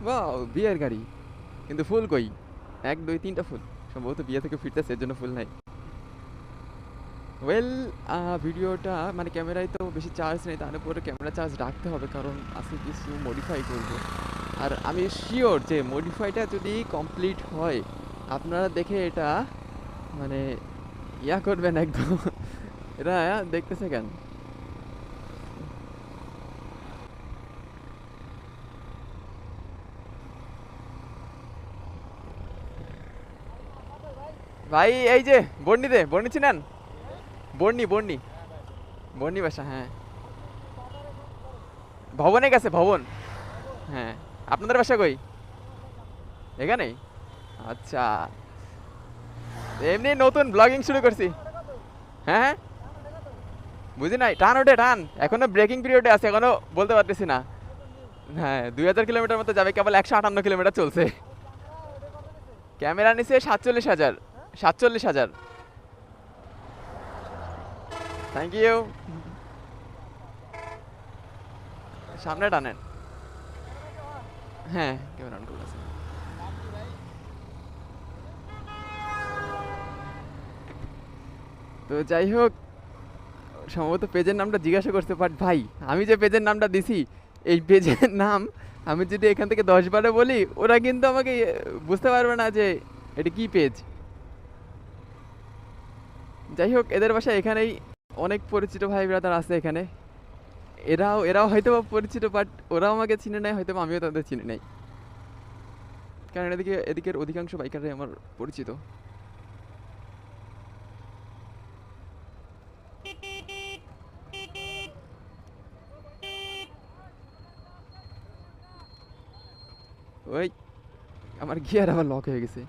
বাহ, বিয়ের গাড়ি, কিন্তু ফুল কই? এক দুই তিনটা ফুল, সম্ভবত বিয়ে থেকে ফিরতেছে এর জন্য ফুল নাই। ওয়েল, ভিডিওটা মানে ক্যামেরায় তো বেশি চার্জ নেই, তার উপরে ক্যামেরা চার্জ রাখতে হবে কারণ আজকে কিছু মডিফাই করব। আর আমি শিওর যে মডিফাইটা যদি কমপ্লিট হয়, আপনারা দেখে এটা মানে ইয়া করবেন একদম। এটা দেখতেছে কেন? ভাই এই যে বর্ণি বর্ণি চিনেন? বর্ণি বর্ণি বর্ণি বাসা, হ্যাঁ। ভবনে গেছে, ভবন। হ্যাঁ। আপনাদের বাসা কই? এখানেই? আচ্ছা। এমনি নতুন ব্লগিং শুরু করছি। হ্যাঁ হ্যাঁ, বুঝি নাই। টান ওঠে টান, এখনো ব্রেকিং পিরিয়ডে আছে, এখনো বলতে পারতেছি না। হ্যাঁ, 2000 কিলোমিটার মতো যাবে, কেবল 158 কিলোমিটার চলছে। ক্যামেরা নিছে 47,000। 47,000। Thank you. সামনে টানেন। হ্যাঁ, ক্যামেরা অন করতেছে। তো যাই হোক, সম্ভবত পেজের নামটা জিজ্ঞাসা করছে, বাট ভাই আমি যে পেজের নামটা দিছি, এই পেজের নাম আমি যদি এখান থেকে 10 বারে বলি, ওরা কিন্তু আমাকে বুঝতে পারবে না যে এটা কি পেজ। যাই হোক, এদের বাসা এখানেই। অনেক পরিচিত ভাই ব্রাদার আছে এখানে। এরাও হয়তো বা পরিচিত, বাট ওরাও আমাকে চিনে নেয়, হয়তো বা আমিও তাদের চিনি নাই। কারণ এদিকের অধিকাংশ বাইকাররাই আমার পরিচিত। ওই, আমার গিয়ার আবার লক হয়ে গেছে।